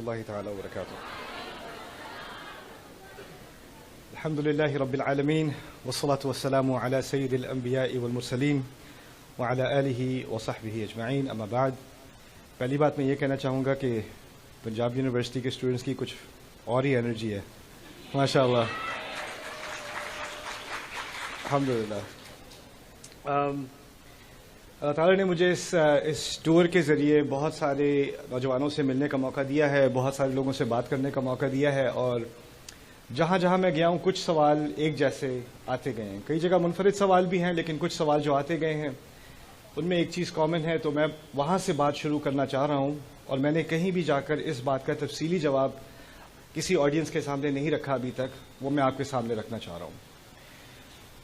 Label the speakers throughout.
Speaker 1: الله تعالى وبركاته. الحمد لله رب العالمين والصلاة والسلام على سيد الأنبياء والمرسلين وعلى آله وصحبه اجمعین. اما بعد، پہلی بات میں یہ کہنا چاہوں گا کہ پنجاب یونیورسٹی کے اسٹوڈنٹس کی کچھ اور ہی انرجی ہے ماشاء اللہ. الحمدللہ. اللہ تعالیٰ نے مجھے اس ٹور کے ذریعے بہت سارے نوجوانوں سے ملنے کا موقع دیا ہے، بہت سارے لوگوں سے بات کرنے کا موقع دیا ہے، اور جہاں جہاں میں گیا ہوں کچھ سوال ایک جیسے آتے گئے ہیں. کئی جگہ منفرد سوال بھی ہیں، لیکن کچھ سوال جو آتے گئے ہیں ان میں ایک چیز کامن ہے، تو میں وہاں سے بات شروع کرنا چاہ رہا ہوں. اور میں نے کہیں بھی جا کر اس بات کا تفصیلی جواب کسی آڈینس کے سامنے نہیں رکھا ابھی تک، وہ میں آپ کے سامنے رکھنا چاہ رہا ہوں.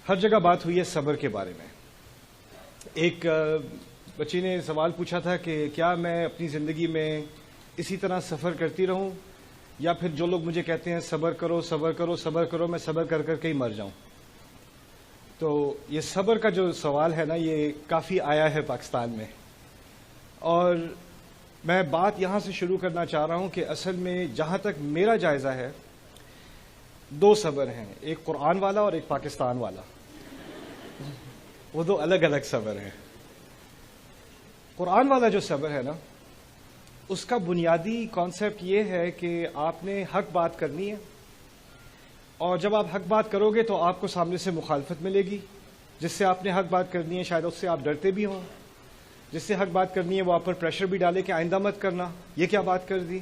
Speaker 1: ہر جگہ بات ہوئی ہے صبر کے بارے میں. ایک بچی نے سوال پوچھا تھا کہ کیا میں اپنی زندگی میں اسی طرح سفر کرتی رہوں، یا پھر جو لوگ مجھے کہتے ہیں صبر کرو صبر کرو صبر کرو، میں صبر کر کر کے ہی مر جاؤں. تو یہ صبر کا جو سوال ہے نا، یہ کافی آیا ہے پاکستان میں، اور میں بات یہاں سے شروع کرنا چاہ رہا ہوں کہ اصل میں جہاں تک میرا جائزہ ہے، دو صبر ہیں، ایک قرآن والا اور ایک پاکستان والا. وہ دو الگ الگ صبر ہیں. قرآن والا جو صبر ہے نا، اس کا بنیادی کانسیپٹ یہ ہے کہ آپ نے حق بات کرنی ہے، اور جب آپ حق بات کرو گے تو آپ کو سامنے سے مخالفت ملے گی. جس سے آپ نے حق بات کرنی ہے شاید اس سے آپ ڈرتے بھی ہوں، جس سے حق بات کرنی ہے وہ آپ پر پریشر بھی ڈالے کہ آئندہ مت کرنا، یہ کیا بات کر دی.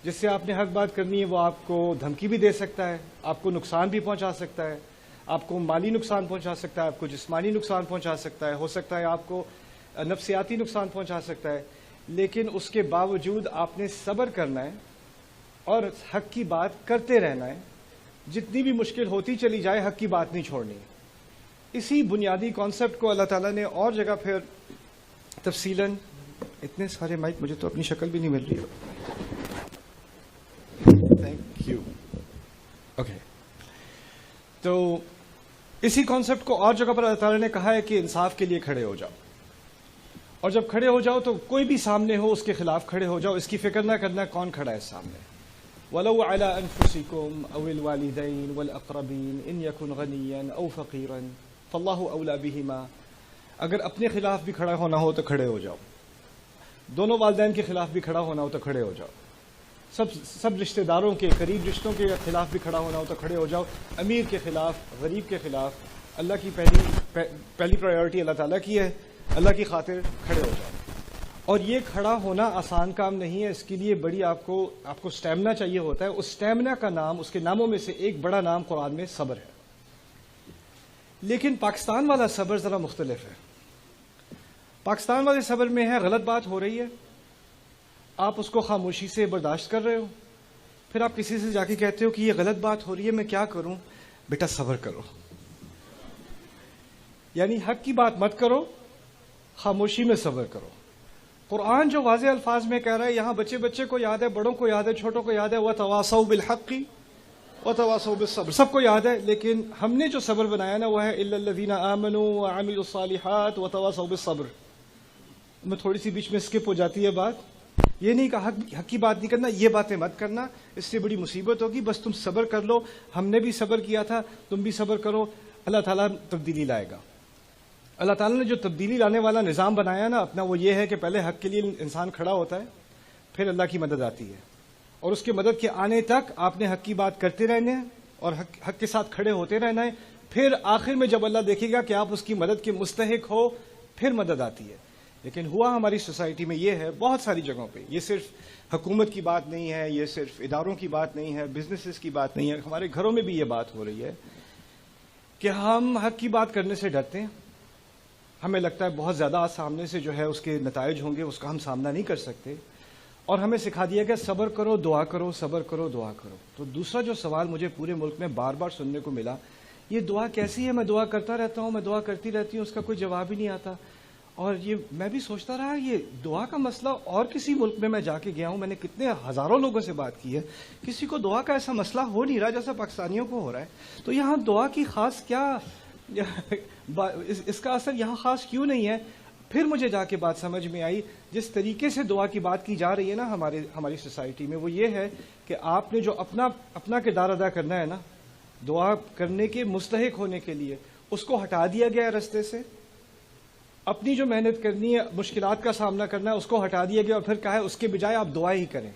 Speaker 1: جس سے آپ نے حق بات کرنی ہے وہ آپ کو دھمکی بھی دے سکتا ہے، آپ کو نقصان بھی پہنچا سکتا ہے، آپ کو مالی نقصان پہنچا سکتا ہے، آپ کو جسمانی نقصان پہنچا سکتا ہے، ہو سکتا ہے آپ کو نفسیاتی نقصان پہنچا سکتا ہے. لیکن اس کے باوجود آپ نے صبر کرنا ہے اور حق کی بات کرتے رہنا ہے. جتنی بھی مشکل ہوتی چلی جائے، حق کی بات نہیں چھوڑنی. اسی بنیادی کانسیپٹ کو اللہ تعالیٰ نے اور جگہ پھر تفصیلاً، اتنے سارے مائک مجھے تو اپنی شکل بھی نہیں مل رہی. Thank you. اوکے. تو اسی کانسیپٹ کو اور جگہ پر اللہ تعالیٰ نے کہا ہے کہ انصاف کے لیے کھڑے ہو جاؤ، اور جب کھڑے ہو جاؤ تو کوئی بھی سامنے ہو اس کے خلاف کھڑے ہو جاؤ. اس کی فکر نہ کرنا کون کھڑا ہے سامنے. وَلَوْ عَلَىٰ أَنفُسِكُمْ أَوِ الْوَالِدَيْنِ وَالْأَقْرَبِينَ إِنْ يَكُنْ غَنِيًّا أَوْ فَقِيرًا فَاللَّهُ أَوْلَىٰ بِهِمَا. اگر اپنے خلاف بھی کھڑا ہونا ہو تو کھڑے ہو جاؤ، دونوں والدین کے خلاف بھی کھڑا ہونا ہو تو کھڑے ہو جاؤ، سب رشتہ داروں کے قریب رشتوں کے خلاف بھی کھڑا ہونا ہو تو کھڑے ہو جاؤ. امیر کے خلاف، غریب کے خلاف، اللہ کی پہلی پرائیورٹی اللہ تعالیٰ کی ہے، اللہ کی خاطر کھڑے ہو جاؤ. اور یہ کھڑا ہونا آسان کام نہیں ہے، اس کے لیے بڑی آپ کو سٹیمنا چاہیے ہوتا ہے. اس سٹیمنا کا نام، اس کے ناموں میں سے ایک بڑا نام قرآن میں صبر ہے. لیکن پاکستان والا صبر ذرا مختلف ہے. پاکستان والے صبر میں ہے غلط بات ہو رہی ہے، آپ اس کو خاموشی سے برداشت کر رہے ہو، پھر آپ کسی سے جا کے کہتے ہو کہ یہ غلط بات ہو رہی ہے، میں کیا کروں؟ بیٹا صبر کرو. یعنی حق کی بات مت کرو، خاموشی میں صبر کرو. قرآن جو واضح الفاظ میں کہہ رہا ہے، یہاں بچے بچے کو یاد ہے، بڑوں کو یاد ہے، چھوٹوں کو یاد ہے، وَتَوَاصَوْا بِالْحَقِّ وَتَوَاصَوْا بِالصَّبْرِ. سب کو یاد ہے، لیکن ہم نے جو صبر بنایا نا وہ ہے إِلَّا الَّذِينَ آمَنُوا وَعَمِلُوا الصَّالِحَاتِ وَتَوَاصَوْا بِالصَّبْرِ. میں تھوڑی سی بیچ میں اسکپ ہو جاتی ہے بات. یہ نہیں کہا حق کی بات نہیں کرنا، یہ باتیں مت کرنا، اس سے بڑی مصیبت ہوگی، بس تم صبر کر لو. ہم نے بھی صبر کیا تھا، تم بھی صبر کرو، اللہ تعالیٰ تبدیلی لائے گا. اللہ تعالیٰ نے جو تبدیلی لانے والا نظام بنایا نا اپنا، وہ یہ ہے کہ پہلے حق کے لیے انسان کھڑا ہوتا ہے، پھر اللہ کی مدد آتی ہے، اور اس کے مدد کے آنے تک آپ نے حق کی بات کرتے رہنے ہیں اور حق کے ساتھ کھڑے ہوتے رہنا ہے. پھر آخر میں جب اللہ دیکھے گا کہ آپ اس کی مدد کے مستحق ہو، پھر مدد آتی ہے. لیکن ہوا ہماری سوسائٹی میں یہ ہے، بہت ساری جگہوں پہ، یہ صرف حکومت کی بات نہیں ہے، یہ صرف اداروں کی بات نہیں ہے، بزنسز کی بات نہیں ہے، ہمارے گھروں میں بھی یہ بات ہو رہی ہے کہ ہم حق کی بات کرنے سے ڈرتے ہیں. ہمیں لگتا ہے بہت زیادہ سامنے سے جو ہے اس کے نتائج ہوں گے، اس کا ہم سامنا نہیں کر سکتے، اور ہمیں سکھا دیا کہ صبر کرو دعا کرو، صبر کرو دعا کرو. تو دوسرا جو سوال مجھے پورے ملک میں بار بار سننے کو ملا، یہ دعا کیسی ہے؟ میں دعا کرتا رہتا ہوں، میں دعا کرتی رہتی ہوں، اس کا کوئی جواب ہی نہیں آتا. اور یہ میں بھی سوچتا رہا، یہ دعا کا مسئلہ اور کسی ملک میں جا کے گیا ہوں، میں نے کتنے ہزاروں لوگوں سے بات کی ہے، کسی کو دعا کا ایسا مسئلہ ہو نہیں رہا جیسا پاکستانیوں کو ہو رہا ہے. تو یہاں دعا کی خاص کیا، اس کا اثر یہاں خاص کیوں نہیں ہے؟ پھر مجھے جا کے بات سمجھ میں آئی، جس طریقے سے دعا کی بات کی جا رہی ہے نا ہماری سوسائٹی میں، وہ یہ ہے کہ آپ نے جو اپنا کردار ادا کرنا ہے نا دعا کرنے کے مستحق ہونے کے لیے، اس کو ہٹا دیا گیا ہے رستے سے. اپنی جو محنت کرنی ہے، مشکلات کا سامنا کرنا ہے، اس کو ہٹا دیا گیا اور پھر کہا ہے اس کے بجائے آپ دعا ہی کریں.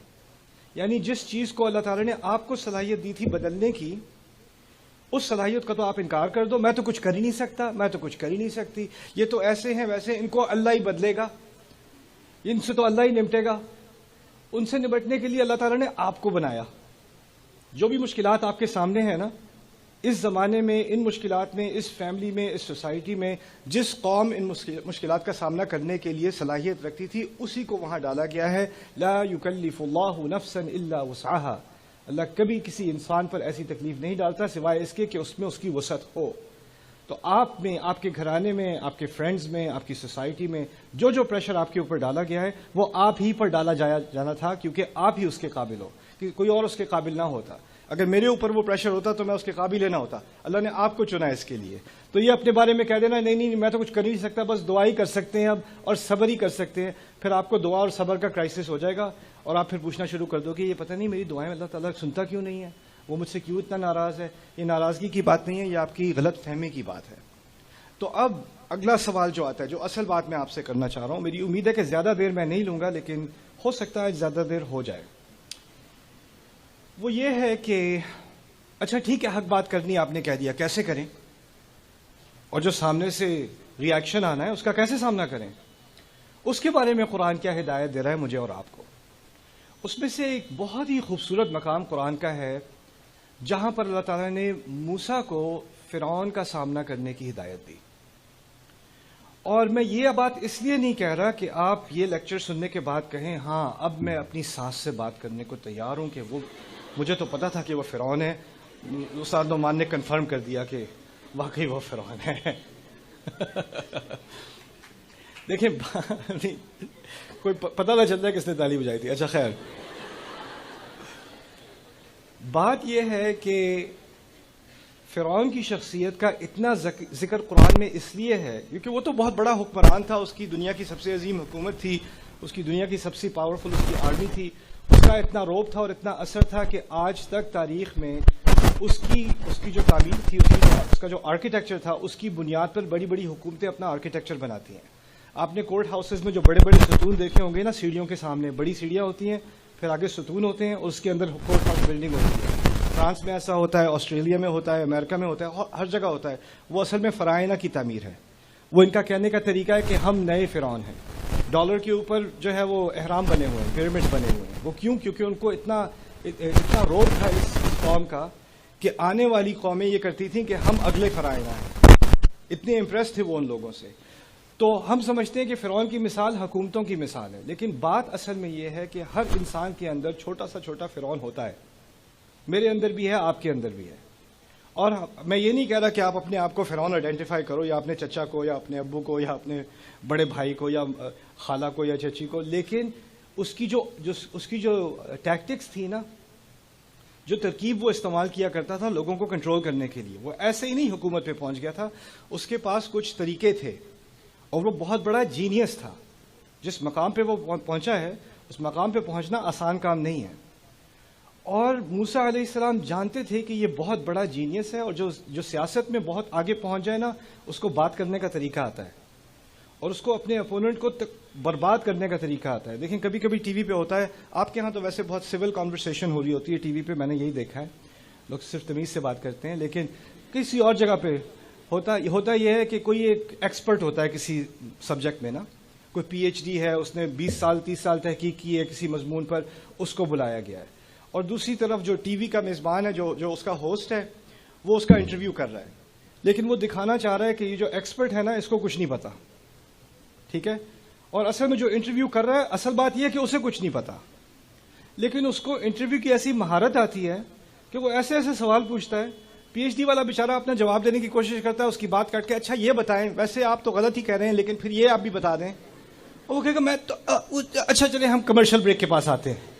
Speaker 1: یعنی جس چیز کو اللہ تعالیٰ نے آپ کو صلاحیت دی تھی بدلنے کی، اس صلاحیت کا تو آپ انکار کر دو. میں تو کچھ کر ہی نہیں سکتا، میں تو کچھ کر ہی نہیں سکتی، یہ تو ایسے ہیں ویسے، ان کو اللہ ہی بدلے گا، ان سے تو اللہ ہی نمٹے گا. ان سے نمٹنے کے لیے اللہ تعالیٰ نے آپ کو بنایا. جو بھی مشکلات آپ کے سامنے ہیں نا، اس زمانے میں، ان مشکلات میں، اس فیملی میں، اس سوسائٹی میں، جس قوم ان مشکلات کا سامنا کرنے کے لیے صلاحیت رکھتی تھی، اسی کو وہاں ڈالا گیا ہے. لا یکلف اللہ نفسا الا وسعها. اللہ کبھی کسی انسان پر ایسی تکلیف نہیں ڈالتا سوائے اس کے کہ اس میں اس کی وسعت ہو. تو آپ میں، آپ کے گھرانے میں، آپ کے فرینڈز میں، آپ کی سوسائٹی میں جو پریشر آپ کے اوپر ڈالا گیا ہے، وہ آپ ہی پر ڈالا جانا تھا، کیونکہ آپ ہی اس کے قابل ہو، کہ کوئی اور اس کے قابل نہ ہوتا. اگر میرے اوپر وہ پریشر ہوتا تو میں اس کے قابل ہی نہ ہوتا. اللہ نے آپ کو چنا اس کے لیے. تو یہ اپنے بارے میں کہہ دینا نہیں میں تو کچھ کر ہی نہیں سکتا، بس دعا ہی کر سکتے ہیں اب، اور صبر ہی کر سکتے ہیں، پھر آپ کو دعا اور صبر کا کرائسس ہو جائے گا اور آپ پھر پوچھنا شروع کر دو کہ یہ پتہ نہیں میری دعائیں اللہ تعالیٰ سنتا کیوں نہیں ہے، وہ مجھ سے کیوں اتنا ناراض ہے. یہ ناراضگی کی بات نہیں ہے، یہ آپ کی غلط فہمی کی بات ہے. تو اب اگلا سوال جو آتا ہے، جو اصل بات میں آپ سے کرنا چاہ رہا ہوں، میری امید ہے کہ زیادہ دیر میں نہیں لوں گا، لیکن ہو سکتا ہے زیادہ دیر ہو جائے. وہ یہ ہے کہ اچھا ٹھیک ہے، حق بات کرنی آپ نے کہہ دیا، کیسے کریں، اور جو سامنے سے ری ایکشن آنا ہے اس کا کیسے سامنا کریں، اس کے بارے میں قرآن کیا ہدایت دے رہا ہے مجھے اور آپ کو. اس میں سے ایک بہت ہی خوبصورت مقام قرآن کا ہے جہاں پر اللہ تعالیٰ نے موسیٰ کو فرعون کا سامنا کرنے کی ہدایت دی. اور میں یہ بات اس لیے نہیں کہہ رہا کہ آپ یہ لیکچر سننے کے بعد کہیں ہاں اب میں اپنی سانس سے بات کرنے کو تیار ہوں کہ وہ مجھے تو پتا تھا کہ وہ فرعون ہے. استاد نعمان نے کنفرم کر دیا کہ واقعی وہ فرعون ہے. دیکھیں کوئی پتہ نہ چلتا ہے کس نے تالی بجائی تھی. اچھا خیر، بات یہ ہے کہ فرعون کی شخصیت کا اتنا ذکر قرآن میں اس لیے ہے کیونکہ وہ تو بہت بڑا حکمران تھا، اس کی دنیا کی سب سے عظیم حکومت تھی، اس کی دنیا کی سب سے پاورفل اس کی آرمی تھی. اس کا اتنا روب تھا اور اتنا اثر تھا کہ آج تک تاریخ میں اس کی جو تعمیر تھی، اس کا جو آرکیٹیکچر تھا، اس کی بنیاد پر بڑی بڑی حکومتیں اپنا آرکیٹیکچر بناتی ہیں. آپ نے کورٹ ہاؤسز میں جو بڑے بڑے ستون دیکھے ہوں گے نا، سیڑھیوں کے سامنے بڑی سیڑھیاں ہوتی ہیں، پھر آگے ستون ہوتے ہیں اور اس کے اندر کورٹ ہاؤس بلڈنگ ہوتی ہے. فرانس میں ایسا ہوتا ہے، آسٹریلیا میں ہوتا ہے، امریکہ میں ہوتا ہے، ہر جگہ ہوتا ہے. وہ اصل میں فرائض کی تعمیر ہے. وہ ان کا کہنے کا طریقہ ہے کہ ہم نئے فرعون ہیں. ڈالر کے اوپر جو ہے وہ احرام بنے ہوئے ہیں، پیرامڈ بنے ہوئے ہیں. وہ کیوں؟ کیونکہ ان کو اتنا روب تھا اس قوم کا کہ آنے والی قومیں یہ کرتی تھیں کہ ہم اگلے فرعون ہیں. اتنے امپریس تھے وہ ان لوگوں سے. تو ہم سمجھتے ہیں کہ فرعون کی مثال حکومتوں کی مثال ہے، لیکن بات اصل میں یہ ہے کہ ہر انسان کے اندر چھوٹا سا چھوٹا فرعون ہوتا ہے. میرے اندر بھی ہے، آپ کے اندر بھی ہے. اور میں یہ نہیں کہہ رہا کہ آپ اپنے آپ کو فرعون آئیڈینٹیفائی کرو، یا اپنے چچا کو، یا اپنے ابو کو، یا اپنے بڑے بھائی کو، یا خالہ کو، یا چچی کو، لیکن اس کی جو ٹیکٹکس تھی نا، جو ترکیب وہ استعمال کیا کرتا تھا لوگوں کو کنٹرول کرنے کے لیے، وہ ایسے ہی نہیں حکومت پہ پہنچ گیا تھا. اس کے پاس کچھ طریقے تھے اور وہ بہت بڑا جینیس تھا. جس مقام پہ وہ پہنچا ہے، اس مقام پہ پہنچنا آسان کام نہیں ہے. اور موسیٰ علیہ السلام جانتے تھے کہ یہ بہت بڑا جینیس ہے، اور جو سیاست میں بہت آگے پہنچ جائے نا، اس کو بات کرنے کا طریقہ آتا ہے اور اس کو اپنے اپوننٹ کو برباد کرنے کا طریقہ آتا ہے. دیکھیں کبھی کبھی ٹی وی پہ ہوتا ہے، آپ کے ہاں تو ویسے بہت سول کانورسیشن ہو رہی ہوتی ہے ٹی وی پہ، میں نے یہی دیکھا ہے، لوگ صرف تمیز سے بات کرتے ہیں. لیکن کسی اور جگہ پہ ہوتا یہ ہے کہ کوئی ایک ایکسپرٹ ہوتا ہے کسی سبجیکٹ میں نا، کوئی پی ایچ ڈی ہے، اس نے 20 سال 30 سال تحقیق کی ہے کسی مضمون پر، اس کو بلایا گیا ہے. اور دوسری طرف جو ٹی وی کا میزبان ہے، جو اس کا ہوسٹ ہے، وہ اس کا انٹرویو کر رہا ہے، لیکن وہ دکھانا چاہ رہا ہے کہ یہ جو ایکسپرٹ ہے نا، اس کو کچھ نہیں پتا. ٹھیک ہے؟ اور اصل میں جو انٹرویو کر رہا ہے، اصل بات یہ ہے کہ اسے کچھ نہیں پتا، لیکن اس کو انٹرویو کی ایسی مہارت آتی ہے کہ وہ ایسے ایسے سوال پوچھتا ہے. پی ایچ ڈی والا بیچارہ اپنا جواب دینے کی کوشش کرتا ہے، اس کی بات کاٹ کے اچھا یہ بتائیں، ویسے آپ تو غلط ہی کہہ رہے ہیں لیکن پھر یہ آپ بھی بتا دیں. اور وہ کہے گا میں تو اچھا چلیں ہم کمرشل بریک کے پاس آتے ہیں.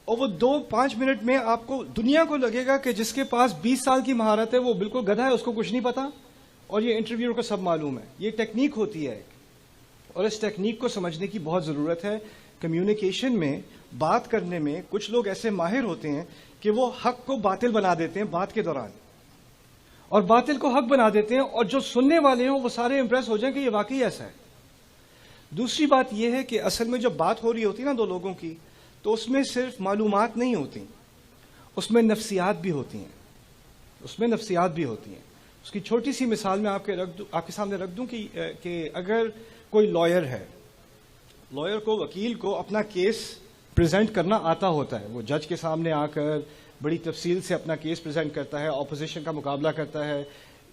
Speaker 1: اور وہ 2-5 منٹ میں آپ کو دنیا کو لگے گا کہ جس کے پاس 20 سال کی مہارت ہے وہ بالکل گدھا ہے، اس کو کچھ نہیں پتا، اور یہ انٹرویو کو سب معلوم ہے. یہ ٹیکنیک ہوتی ہے. اور اس ٹیکنیک کو سمجھنے کی بہت ضرورت ہے. کمیونیکیشن میں، بات کرنے میں کچھ لوگ ایسے ماہر ہوتے ہیں کہ وہ حق کو باطل بنا دیتے ہیں بات کے دوران، اور باطل کو حق بنا دیتے ہیں، اور جو سننے والے ہوں وہ سارے امپریس ہو جائیں کہ یہ واقعی ایسا ہے. دوسری بات یہ ہے کہ اصل میں جب بات ہو رہی ہوتی ہے نا دو لوگوں کی، تو اس میں صرف معلومات نہیں ہوتی، اس میں نفسیات بھی ہوتی ہیں. اس کی چھوٹی سی مثال میں آپ کے سامنے رکھ دوں کہ اگر کوئی لائر ہے، لائر کو، وکیل کو اپنا کیس پریزنٹ کرنا آتا ہوتا ہے، وہ جج کے سامنے آ کر بڑی تفصیل سے اپنا کیس پریزنٹ کرتا ہے، اپوزیشن کا مقابلہ کرتا ہے،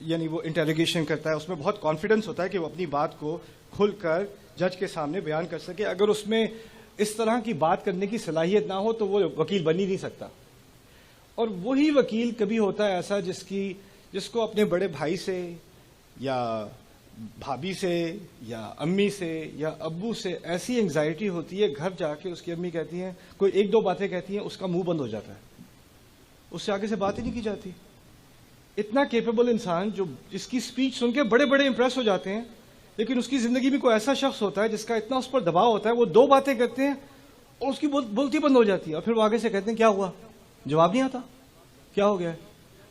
Speaker 1: یعنی وہ انٹروگیشن کرتا ہے، اس میں بہت کانفیڈنس ہوتا ہے کہ وہ اپنی بات کو کھل کر جج کے سامنے بیان کر سکے. اگر اس میں اس طرح کی بات کرنے کی صلاحیت نہ ہو تو وہ وکیل بن ہی نہیں سکتا. اور وہی وکیل کبھی ہوتا ہے ایسا جس کو اپنے بڑے بھائی سے یا بھابھی سے یا امی سے یا ابو سے ایسی انگزائٹی ہوتی ہے، گھر جا کے اس کی امی کہتی ہیں، کوئی ایک دو باتیں کہتی ہیں، اس کا منہ بند ہو جاتا ہے، اس سے آگے سے بات ہی نہیں کی جاتی. اتنا کیپیبل انسان جو جس کی سپیچ سن کے بڑے بڑے امپریس ہو جاتے ہیں، لیکن اس کی زندگی میں کوئی ایسا شخص ہوتا ہے جس کا اتنا اس پر دباؤ ہوتا ہے، وہ دو باتیں کرتے ہیں اور اس کی بولتی بند ہو جاتی ہے، اور پھر وہ آگے سے کہتے ہیں کیا ہوا، جواب نہیں آتا، کیا ہو گیا ہے،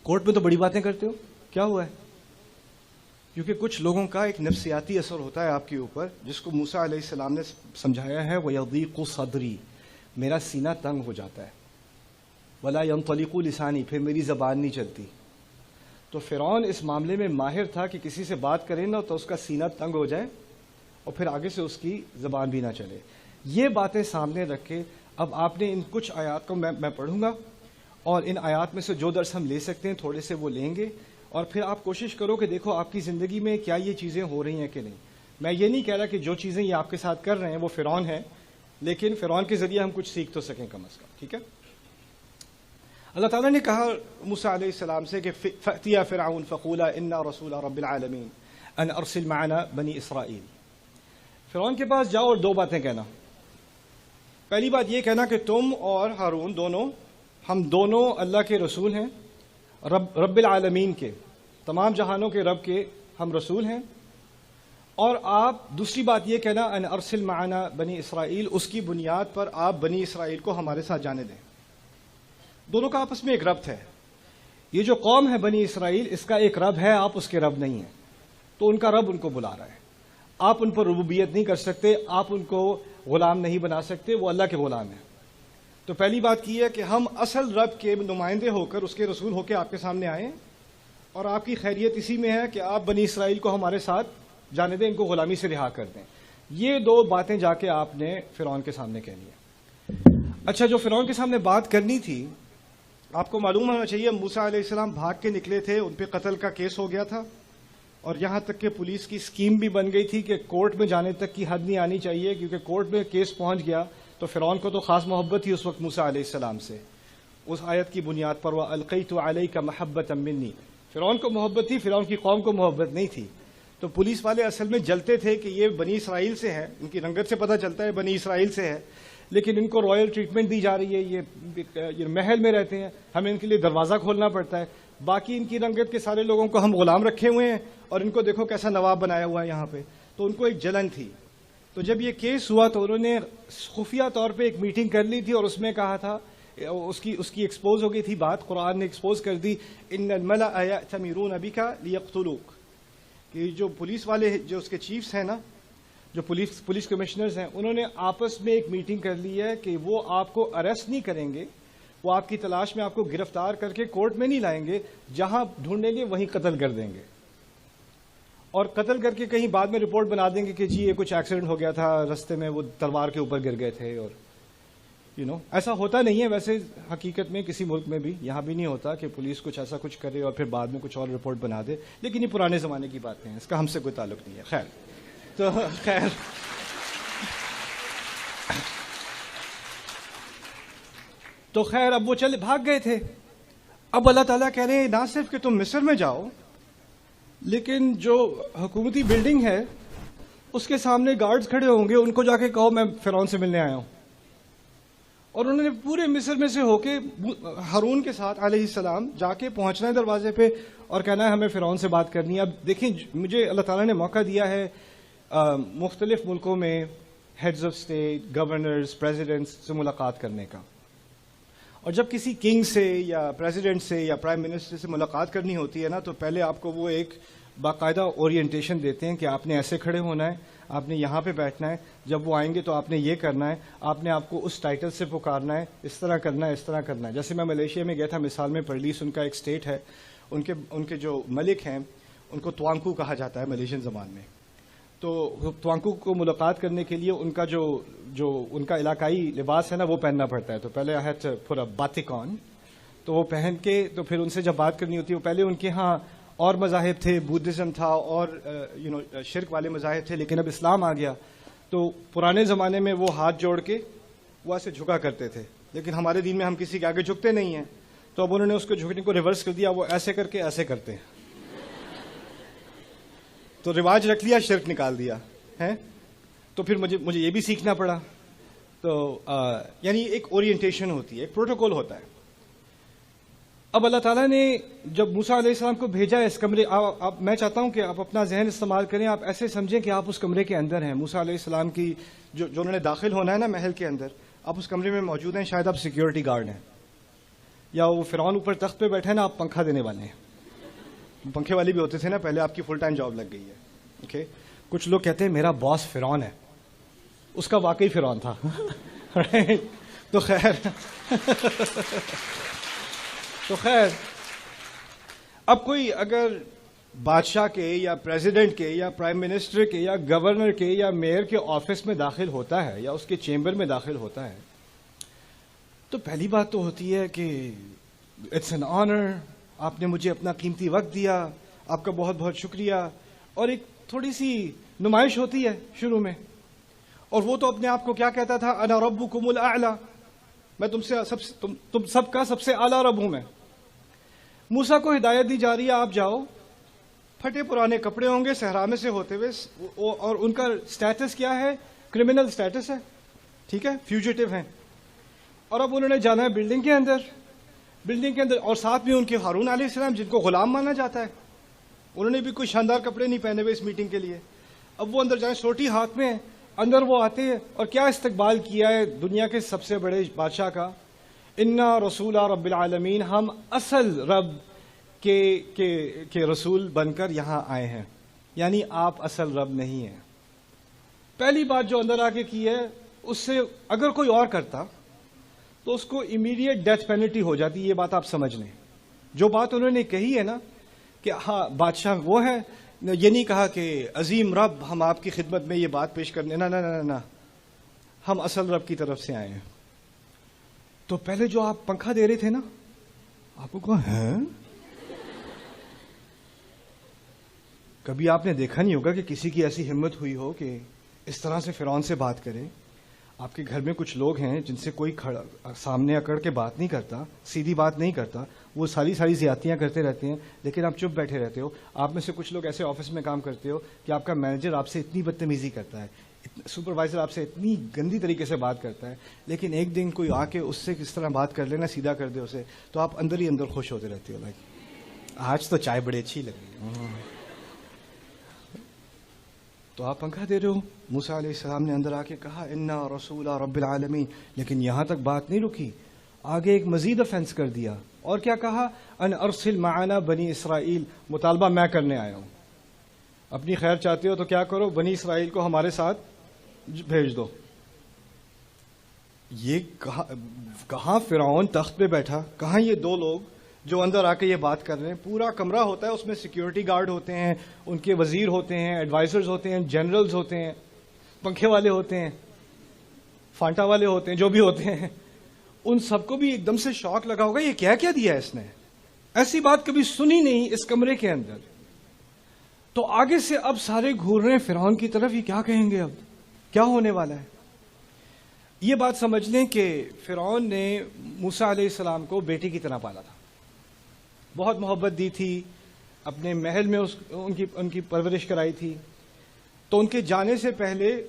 Speaker 1: کورٹ میں تو بڑی باتیں کرتے ہو، کیا ہوا ہے. کیونکہ کچھ لوگوں کا ایک نفسیاتی اثر ہوتا ہے آپ کے اوپر، جس کو موسیٰ علیہ السلام نے سمجھایا ہے، وَيَضِيقُ صَدْرِي، میرا سینہ تنگ ہو جاتا ہے، وَلَا يَنطَلِقُ لِسَانِي، پھر میری زبان نہیں چلتی. تو فرعون اس معاملے میں ماہر تھا کہ کسی سے بات کرے نا تو اس کا سینہ تنگ ہو جائے اور پھر آگے سے اس کی زبان بھی نہ چلے. یہ باتیں سامنے رکھ کے اب آپ نے ان کچھ آیات کو میں پڑھوں گا، اور ان آیات میں سے جو درس ہم لے سکتے ہیں تھوڑے سے وہ لیں گے، اور پھر آپ کوشش کرو کہ دیکھو آپ کی زندگی میں کیا یہ چیزیں ہو رہی ہیں کہ نہیں. میں یہ نہیں کہہ رہا کہ جو چیزیں یہ آپ کے ساتھ کر رہے ہیں وہ فرعون ہیں، لیکن فرعون کے ذریعے ہم کچھ سیکھ تو سکیں کم از کم. ٹھیک ہے. اللہ تعالیٰ نے کہا موسیٰ علیہ السلام سے کہ فَأْتِيَا فِرْعَوْنَ فَقُولَا إِنَّا رَسُولَ رَبِّ الْعَالَمِينَ أَنْ أَرْسِلْ مَعَنَا بَنِي إِسْرَائِيل. فرعون کے پاس جاؤ اور دو باتیں کہنا. پہلی بات یہ کہنا کہ تم اور ہارون دونوں، ہم دونوں اللہ کے رسول ہیں، رب العالمین کے، تمام جہانوں کے رب کے ہم رسول ہیں. اور آپ دوسری بات یہ کہنا ان ارسل معنا بنی اسرائیل، اس کی بنیاد پر آپ بنی اسرائیل کو ہمارے ساتھ جانے دیں. دونوں کا آپس میں ایک ربط ہے. یہ جو قوم ہے بنی اسرائیل، اس کا ایک رب ہے، آپ اس کے رب نہیں ہیں، تو ان کا رب ان کو بلا رہا ہے. آپ ان پر ربوبیت نہیں کر سکتے، آپ ان کو غلام نہیں بنا سکتے، وہ اللہ کے غلام ہیں. تو پہلی بات کی ہے کہ ہم اصل رب کے نمائندے ہو کر، اس کے رسول ہو کے آپ کے سامنے آئے، اور آپ کی خیریت اسی میں ہے کہ آپ بنی اسرائیل کو ہمارے ساتھ جانے دیں، ان کو غلامی سے رہا کر دیں. یہ دو باتیں جا کے آپ نے فرعون کے سامنے کہنی ہے. اچھا، جو فرعون کے سامنے بات کرنی تھی، آپ کو معلوم ہونا چاہیے موسیٰ علیہ السلام بھاگ کے نکلے تھے، ان پہ قتل کا کیس ہو گیا تھا، اور یہاں تک کہ پولیس کی اسکیم بھی بن گئی تھی کہ کورٹ میں جانے تک کی حد نہیں آنی چاہیے، کیونکہ کورٹ میں کیس پہنچ گیا تو فرعون کو تو خاص محبت تھی اس وقت موسیٰ علیہ السلام سے. اس آیت کی بنیاد پر وَأَلْقَيْتُ عَلَيْكَ مَحَبَّةً مِّنِّي، فرعون کو محبت تھی، فرعون کی قوم کو محبت نہیں تھی. تو پولیس والے اصل میں جلتے تھے کہ یہ بنی اسرائیل سے ہیں، ان کی رنگت سے پتہ چلتا ہے بنی اسرائیل سے ہے، لیکن ان کو رائل ٹریٹمنٹ دی جا رہی ہے، یہ محل میں رہتے ہیں، ہمیں ان کے لیے دروازہ کھولنا پڑتا ہے. باقی ان کی رنگت کے سارے لوگوں کو ہم غلام رکھے ہوئے ہیں، اور ان کو دیکھو کیسا نواب بنایا ہوا ہے یہاں پہ. تو ان کو ایک جلن تھی. تو جب یہ کیس ہوا تو انہوں نے خفیہ طور پہ ایک میٹنگ کر لی تھی، اور اس میں کہا تھا، اس کی ایکسپوز ہو گئی تھی بات، قرآن نے ایکسپوز کر دی، ان الملأ یأتمرون بک لیقتلوک، کہ جو پولیس والے، جو اس کے چیفز ہیں نا، جو پولیس کمشنرز ہیں، انہوں نے آپس میں ایک میٹنگ کر لی ہے کہ وہ آپ کو اریسٹ نہیں کریں گے، وہ آپ کی تلاش میں آپ کو گرفتار کر کے کورٹ میں نہیں لائیں گے، جہاں ڈھونڈیں گے وہیں قتل کر دیں گے، اور قتل کر کے کہیں بعد میں رپورٹ بنا دیں گے کہ جی یہ کچھ ایکسیڈنٹ ہو گیا تھا، رستے میں وہ تلوار کے اوپر گر گئے تھے. اور ایسا ہوتا نہیں ہے ویسے حقیقت میں کسی ملک میں بھی، یہاں بھی نہیں ہوتا کہ پولیس کچھ ایسا کچھ کرے اور پھر بعد میں کچھ اور رپورٹ بنا دے، لیکن یہ پرانے زمانے کی باتیں ہیں، اس کا ہم سے کوئی تعلق نہیں ہے. خیر اب وہ چلے بھاگ گئے تھے. اب اللہ تعالیٰ کہہ رہے ہیں نہ صرف کہ تم مصر میں جاؤ، لیکن جو حکومتی بلڈنگ ہے اس کے سامنے گارڈز کھڑے ہوں گے، ان کو جا کے کہو میں فرعون سے ملنے آیا ہوں. اور انہوں نے پورے مصر میں سے ہو کے ہارون کے ساتھ علیہ السلام جا کے پہنچنا ہے دروازے پہ اور کہنا ہے ہمیں فرعون سے بات کرنی ہے. اب دیکھیں، مجھے اللہ تعالیٰ نے موقع دیا ہے مختلف ملکوں میں heads of state, governors, presidents سے ملاقات کرنے کا. اور جب کسی کنگ سے یا پریزیڈنٹ سے یا پرائم منسٹر سے ملاقات کرنی ہوتی ہے نا، تو پہلے آپ کو وہ ایک باقاعدہ اورینٹیشن دیتے ہیں کہ آپ نے ایسے کھڑے ہونا ہے، آپ نے یہاں پہ بیٹھنا ہے، جب وہ آئیں گے تو آپ نے یہ کرنا ہے، آپ نے آپ کو اس ٹائٹل سے پکارنا ہے، اس طرح کرنا ہے، اس طرح کرنا ہے. جیسے میں ملیشیا میں گیا تھا، مثال میں پرلیس ان کا ایک اسٹیٹ ہے، ان کے جو ملک ہیں ان کو توانکو کہا جاتا ہے ملیشین زبان میں. تو توانکو کو ملاقات کرنے کے لیے ان کا جو ان کا علاقائی لباس ہے نا وہ پہننا پڑتا ہے. تو پہلے I had to put a batik آن، تو وہ پہن کے تو پھر ان سے جب بات کرنی ہوتی ہے، وہ پہلے ان کے ہاں اور مذاہب تھے، بدھزم تھا اور شرک والے مذاہب تھے، لیکن اب اسلام آ گیا. تو پرانے زمانے میں وہ ہاتھ جوڑ کے وہ ایسے جھکا کرتے تھے، لیکن ہمارے دین میں ہم کسی کے آگے جھکتے نہیں ہیں. تو اب انہوں نے اس کو جھکنے کو ریورس کر دیا، وہ ایسے کر کے ایسے کرتے ہیں. تو رواج رکھ لیا، شرک نکال دیا ہے. تو پھر مجھے یہ بھی سیکھنا پڑا. تو یعنی ایک اورینٹیشن ہوتی ہے، ایک پروٹوکول ہوتا ہے. اب اللہ تعالیٰ نے جب موسیٰ علیہ السلام کو بھیجا اس کمرے، میں چاہتا ہوں کہ آپ اپنا ذہن استعمال کریں، آپ ایسے سمجھیں کہ آپ اس کمرے کے اندر ہیں. موسیٰ علیہ السلام کی جو انہوں نے داخل ہونا ہے نا محل کے اندر، آپ اس کمرے میں موجود ہیں. شاید آپ سیکیورٹی گارڈ ہیں، یا وہ فرعون اوپر تخت پہ بیٹھے نا، آپ پنکھا دینے والے ہیں. پنکھے والی بھی ہوتے تھے نا پہلے، آپ کی فل ٹائم جاب لگ گئی ہے. اوکے، کچھ لوگ کہتے ہیں میرا باس فرعون ہے، اس کا واقعی فرعون تھا. تو خیر اب کوئی اگر بادشاہ کے یا پریزیڈنٹ کے یا پرائم منسٹر کے یا گورنر کے یا میئر کے آفس میں داخل ہوتا ہے یا اس کے چیمبر میں داخل ہوتا ہے، تو پہلی بات تو ہوتی ہے کہ اٹس این آنر، آپ نے مجھے اپنا قیمتی وقت دیا، آپ کا بہت بہت شکریہ. اور ایک تھوڑی سی نمائش ہوتی ہے شروع میں، اور وہ تو اپنے آپ کو کیا کہتا تھا، انا ربکم الاعلی، میں تم سب کا سب سے اعلیٰ رب ہوں میں. موسیٰ کو ہدایت دی جا رہی ہے، آپ جاؤ، پھٹے پرانے کپڑے ہوں گے صحرا میں سے ہوتے ہوئے، اور ان کا سٹیٹس کیا ہے، کرمنل سٹیٹس ہے، ٹھیک ہے، فیوجیٹو ہیں. اور اب انہوں نے جانا ہے بلڈنگ کے اندر، اور ساتھ میں ان کے ہارون علیہ السلام جن کو غلام مانا جاتا ہے، انہوں نے بھی کوئی شاندار کپڑے نہیں پہنے ہوئے اس میٹنگ کے لیے. اب وہ اندر جائیں، سوٹی ہاتھ میں اندر وہ آتے ہیں، اور کیا استقبال کیا ہے دنیا کے سب سے بڑے بادشاہ کا، انا رسول رب العالمین، ہم اصل رب کے رسول بن کر یہاں آئے ہیں. یعنی آپ اصل رب نہیں ہیں. پہلی بات جو اندر آ کے کی ہے، اس سے اگر کوئی اور کرتا تو اس کو امیڈیٹ ڈیتھ پینلٹی ہو جاتی. یہ بات آپ سمجھ لیں. جو بات انہوں نے کہی ہے نا کہ ہاں بادشاہ وہ ہے، یہ نہیں کہا کہ عظیم رب ہم آپ کی خدمت میں یہ بات پیش کرنے، نہ، ہم اصل رب کی طرف سے آئے ہیں. تو پہلے جو آپ پنکھا دے رہے تھے نا، آپ کو کہا ہے، کبھی آپ نے دیکھا نہیں ہوگا کہ کسی کی ایسی ہمت ہوئی ہو کہ اس طرح سے فرعون سے بات کرے. آپ کے گھر میں کچھ لوگ ہیں جن سے کوئی سامنے اکڑ کے بات نہیں کرتا، سیدھی بات نہیں کرتا، وہ ساری زیادتیاں کرتے رہتے ہیں، لیکن آپ چپ بیٹھے رہتے ہو. آپ میں سے کچھ لوگ ایسے آفس میں کام کرتے ہو کہ آپ کا مینیجر آپ سے اتنی بدتمیزی کرتا ہے، سپروائزر آپ سے اتنی گندی طریقے سے بات کرتا ہے، لیکن ایک دن کوئی آ کے اس سے کس طرح بات کر لینا، سیدھا کر دے اسے، تو آپ اندر ہی اندر خوش ہوتے رہتے ہو، لائک آج تو چائے بڑی اچھی لگ رہی ہے. تو آپ پنکھا دے رہے ہو. موسیٰ علیہ السلام نے اندر آ کے کہا انا رسول رب العالمین، لیکن یہاں تک بات نہیں رکی، آگے ایک مزید افینس کر دیا. اور کیا کہا، ان ارسل معنا بنی اسرائیل، مطالبہ میں کرنے آیا ہوں. اپنی خیر چاہتے ہو تو کیا کرو، بنی اسرائیل کو ہمارے ساتھ بھیج دو. یہ کہاں فرعون تخت پہ بیٹھا، کہاں یہ دو لوگ جو اندر آ کے یہ بات کر رہے ہیں. پورا کمرہ ہوتا ہے، اس میں سیکیورٹی گارڈ ہوتے ہیں، ان کے وزیر ہوتے ہیں، ایڈوائزرز ہوتے ہیں، جنرلز ہوتے ہیں، پنکھے والے ہوتے ہیں، فانٹا والے ہوتے ہیں، جو بھی ہوتے ہیں. ان سب کو بھی ایک دم سے شوق لگا ہوگا، یہ کیا دیا ہے اس نے، ایسی بات کبھی سنی نہیں اس کمرے کے اندر. تو آگے سے اب سارے گھور رہے ہیں فرعون کی طرف، یہ کیا کہیں گے، اب کیا ہونے والا ہے. یہ بات سمجھ لیں کہ فرعون نے موسیٰ علیہ السلام کو بیٹی کی طرح پالا تھا، بہت محبت دی تھی، اپنے محل میں ان کی پرورش کرائی تھی. تو ان کے جانے سے پہلے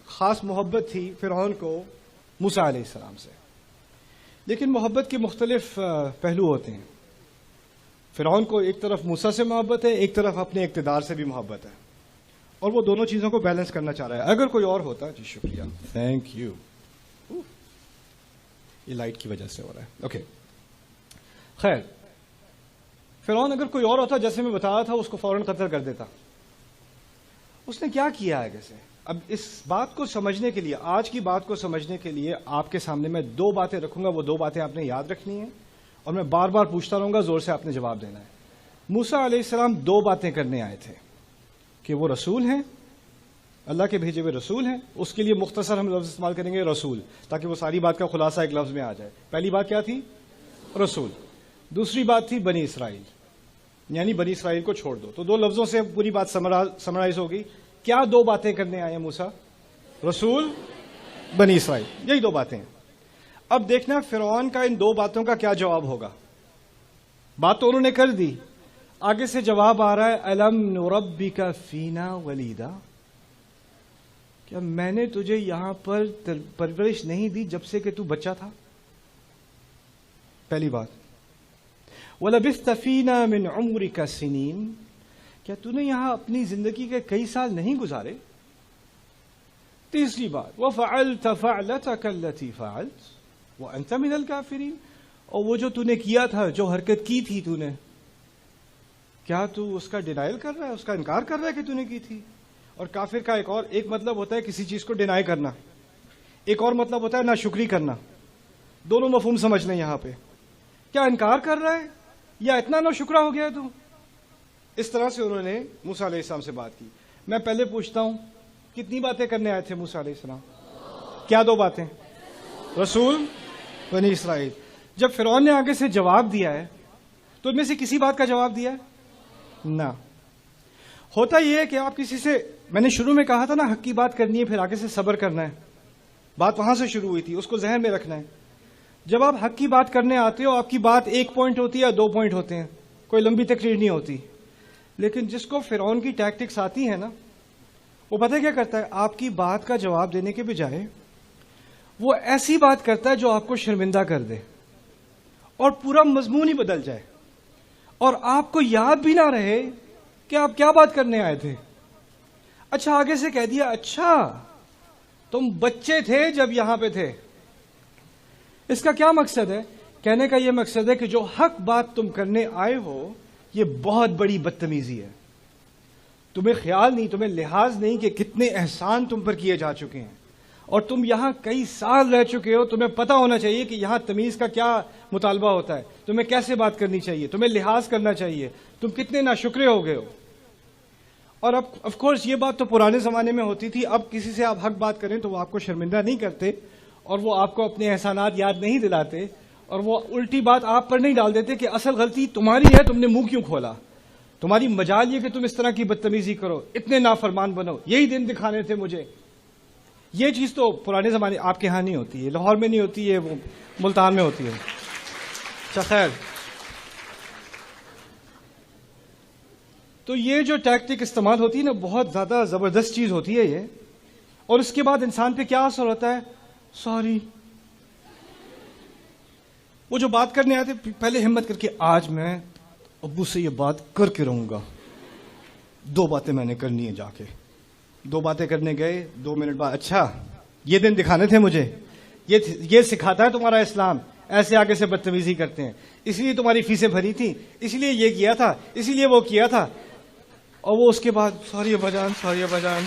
Speaker 1: خاص محبت تھی فرعون کو موسیٰ علیہ السلام سے. لیکن محبت کے مختلف پہلو ہوتے ہیں. فرعون کو ایک طرف موسیٰ سے محبت ہے، ایک طرف اپنے اقتدار سے بھی محبت ہے. اور وہ دونوں چیزوں کو بیلنس کرنا چاہ رہا ہے. اگر کوئی اور ہوتا. جی شکریہ, تھینک یو. یہ لائٹ کی وجہ سے ہو رہا ہے. اوکے خیر, فرعون اگر کوئی اور ہوتا جیسے میں بتا رہا تھا اس کو فوراً قتل کر دیتا. اس نے کیا کیا ہے کیسے؟ اب اس بات کو سمجھنے کے لیے, آج کی بات کو سمجھنے کے لیے آپ کے سامنے میں دو باتیں رکھوں گا. وہ دو باتیں آپ نے یاد رکھنی ہیں اور میں بار بار پوچھتا رہوں گا, زور سے آپ نے جواب دینا ہے. موسیٰ علیہ السلام دو باتیں کرنے آئے تھے کہ وہ رسول ہیں, اللہ کے بھیجے ہوئے رسول ہیں. اس کے لیے مختصر ہم لفظ استعمال کریں گے رسول, تاکہ وہ ساری بات کا خلاصہ ایک لفظ میں آ جائے. پہلی بات کیا تھی؟ رسول. دوسری بات تھی بنی اسرائیل, یعنی بنی اسرائیل کو چھوڑ دو. تو دو لفظوں سے پوری بات سمرائز ہوگی. کیا دو باتیں کرنے آئے ہیں موسیٰ؟ رسول, بنی اسرائیل, یہی دو باتیں ہیں. اب دیکھنا فرعون کا ان دو باتوں کا کیا جواب ہوگا. بات تو انہوں نے کر دی, آگے سے جواب آ رہا ہے الم نربک فینا ولیدا, کیا میں نے تجھے یہاں پر پرورش نہیں دی جب سے کہ تو بچہ تھا؟ پہلی بات. وَلَبِثْتَ فِينَا مِنْ عُمْرِكَ سِنِينَ, کیا تو نے یہاں اپنی زندگی کے کئی سال نہیں گزارے؟ تیسری بات وَفَعَلْتَ فَعْلَتَكَ الَّتِي فَعَلْتَ وَأَنْتَ مِنَ الْكَافِرِينَ, اور وہ جو تو نے کیا تھا, جو حرکت کی تھی تو نے, کیا تو اس کا ڈینائل کر رہا ہے, اس کا انکار کر رہا ہے کہ تو نے کی تھی؟ اور کافر کا ایک مطلب ہوتا ہے کسی چیز کو ڈینائی کرنا, ایک اور مطلب ہوتا ہے ناشکری کرنا. دونوں مفہوم سمجھ لیں یہاں پہ. کیا انکار کر رہا ہے یا اتنا ناشکرا ہو گیا تو؟ اس طرح سے انہوں نے موسیٰ علیہ السلام سے بات کی. میں پہلے پوچھتا ہوں, کتنی باتیں کرنے آئے تھے موسیٰ علیہ السلام؟ کیا دو باتیں؟ رسول, بنی اسرائیل. جب فرعون نے آگے سے جواب دیا ہے تو ان میں سے کسی بات کا جواب دیا ہے نہ. ہوتا یہ ہے کہ آپ کسی سے, میں نے شروع میں کہا تھا نا حق کی بات کرنی ہے, پھر آگے سے صبر کرنا ہے. بات وہاں سے شروع ہوئی تھی, اس کو ذہن میں رکھنا ہے. جب آپ حق کی بات کرنے آتے ہو, آپ کی بات ایک پوائنٹ ہوتی ہے یا دو پوائنٹ ہوتے ہیں, کوئی لمبی تقریر نہیں ہوتی. لیکن جس کو فرعون کی ٹیکٹکس آتی ہیں نا, وہ پتہ کیا کرتا ہے, آپ کی بات کا جواب دینے کے بجائے وہ ایسی بات کرتا ہے جو آپ کو شرمندہ کر دے اور پورا مضمون ہی بدل جائے, اور آپ کو یاد بھی نہ رہے کہ آپ کیا بات کرنے آئے تھے. اچھا آگے سے کہہ دیا, اچھا تم بچے تھے جب یہاں پہ تھے. اس کا کیا مقصد ہے؟ کہنے کا یہ مقصد ہے کہ جو حق بات تم کرنے آئے ہو یہ بہت بڑی بدتمیزی ہے. تمہیں خیال نہیں, تمہیں لحاظ نہیں کہ کتنے احسان تم پر کیے جا چکے ہیں, اور تم یہاں کئی سال رہ چکے ہو. تمہیں پتہ ہونا چاہیے کہ یہاں تمیز کا کیا مطالبہ ہوتا ہے, تمہیں کیسے بات کرنی چاہیے, تمہیں لحاظ کرنا چاہیے. تم کتنے ناشکرے ہو گئے ہو. اور اب آف کورس یہ بات تو پرانے زمانے میں ہوتی تھی. اب کسی سے آپ حق بات کریں تو وہ آپ کو شرمندہ نہیں کرتے, اور وہ آپ کو اپنے احسانات یاد نہیں دلاتے, اور وہ الٹی بات آپ پر نہیں ڈال دیتے کہ اصل غلطی تمہاری ہے, تم نے منہ کیوں کھولا, تمہاری مجال یہ کہ تم اس طرح کی بدتمیزی کرو, اتنے نافرمان بنو, یہی دن دکھانے تھے مجھے. یہ چیز تو پرانے زمانے, آپ کے ہاں نہیں ہوتی ہے, لاہور میں نہیں ہوتی ہے, وہ ملتان میں ہوتی ہے. اچھا خیر, تو یہ جو ٹیکٹک استعمال ہوتی ہے نا, بہت زیادہ زبردست چیز ہوتی ہے یہ. اور اس کے بعد انسان پہ کیا اثر ہوتا ہے؟ سوری. وہ جو بات کرنے آتے پہلے ہمت کر کے, آج میں ابو سے یہ بات کر کے رہوں گا, دو باتیں میں نے کرنی ہے. جا کے دو باتیں کرنے گئے, 2 منٹ بعد, اچھا یہ دن دکھانے تھے مجھے, یہ سکھاتا ہے تمہارا اسلام, ایسے آگے سے بدتمیزی کرتے ہیں, اس لیے تمہاری فیسیں بھری تھی, اس لیے یہ کیا تھا, اس لیے وہ کیا تھا. اور وہ اس کے بعد سوری ابا جان, سوری ابا جان,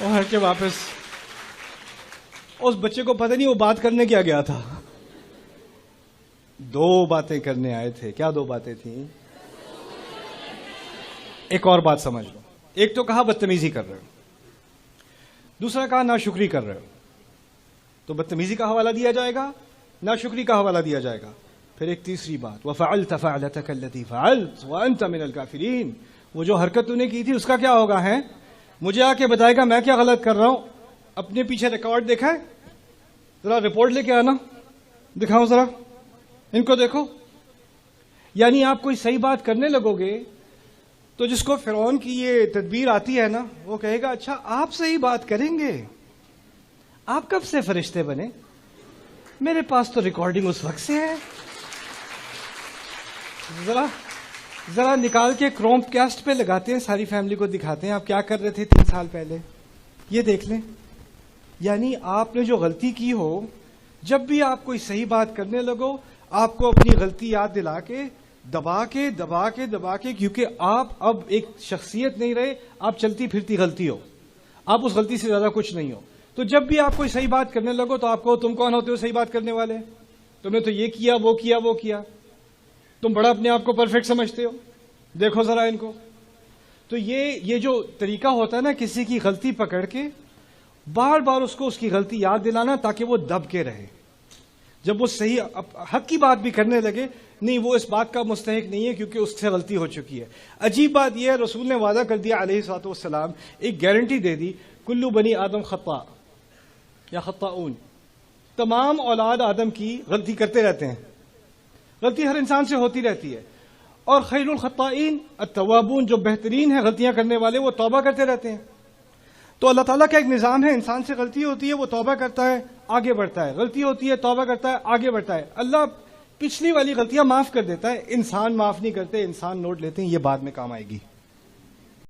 Speaker 1: اور ہٹ کے واپس. اس بچے کو پتہ نہیں وہ بات کرنے کیا گیا تھا. دو باتیں کرنے آئے تھے. کیا دو باتیں تھیں؟ ایک اور بات سمجھ لو. ایک تو کہا بدتمیزی کر رہے ہو, دوسرا کہا ناشکری کر رہے ہو. تو بدتمیزی کا حوالہ دیا جائے گا, ناشکری کا حوالہ دیا جائے گا. پھر ایک تیسری بات, وَفَعَلْتَ فَعْلَتَكَ الَّتِي فَعَلْتَ وَأَنْتَ مِنَ الْكَافِرِينَ, وہ جو حرکت تو نے کی تھی اس کا کیا ہوگا ہے؟ مجھے آ کے بتائے گا میں کیا غلط کر رہا ہوں. اپنے پیچھے ریکارڈ دیکھا ہے؟ ذرا رپورٹ لے کے آنا, دکھاؤ ذرا ان کو, دیکھو. یعنی آپ کوئی صحیح بات کرنے لگو گے تو جس کو فرعون کی یہ تدبیر آتی ہے نا, وہ کہے گا اچھا آپ صحیح بات کریں گے, آپ کب سے فرشتے بنے؟ میرے پاس تو ریکارڈنگ اس وقت سے ہے. ذرا نکال کے کروم کاسٹ پہ لگاتے ہیں، ساری فیملی کو دکھاتے ہیں آپ کیا کر رہے تھے 3 سال پہلے، یہ دیکھ لیں. یعنی آپ نے جو غلطی کی ہو، جب بھی آپ کوئی صحیح بات کرنے لگو آپ کو اپنی غلطی یاد دلا کے دبا کے، کیونکہ آپ اب ایک شخصیت نہیں رہے، آپ چلتی پھرتی غلطی ہو، آپ اس غلطی سے زیادہ کچھ نہیں ہو. تو جب بھی آپ کوئی صحیح بات کرنے لگو تو آپ کو تم کون ہوتے ہو صحیح بات کرنے والے، تم نے تو یہ کیا وہ کیا، تم بڑا اپنے آپ کو پرفیکٹ سمجھتے ہو، دیکھو ذرا ان کو. تو یہ جو طریقہ ہوتا ہے نا کسی کی غلطی پکڑ کے بار بار اس کو اس کی غلطی یاد دلانا تاکہ وہ دب کے رہے. جب وہ صحیح حق کی بات بھی کرنے لگے، نہیں وہ اس بات کا مستحق نہیں ہے کیونکہ اس سے غلطی ہو چکی ہے. عجیب بات یہ ہے رسول نے وعدہ کر دیا علیہ الصلوۃ والسلام، ایک گارنٹی دے دی، کلو بنی آدم خطاء یا خطاؤن، تمام اولاد آدم کی غلطی کرتے رہتے ہیں، غلطی ہر انسان سے ہوتی رہتی ہے. اور خیر الخطائین التوابون، جو بہترین ہیں غلطیاں کرنے والے وہ توبہ کرتے رہتے ہیں. تو اللہ تعالیٰ کا ایک نظام ہے، انسان سے غلطی ہوتی ہے وہ توبہ کرتا ہے آگے بڑھتا ہے، غلطی ہوتی ہے توبہ کرتا ہے آگے بڑھتا ہے. اللہ پچھلی والی غلطیاں معاف کر دیتا ہے، انسان معاف نہیں کرتے، انسان نوٹ لیتے ہیں، یہ بعد میں کام آئے گی.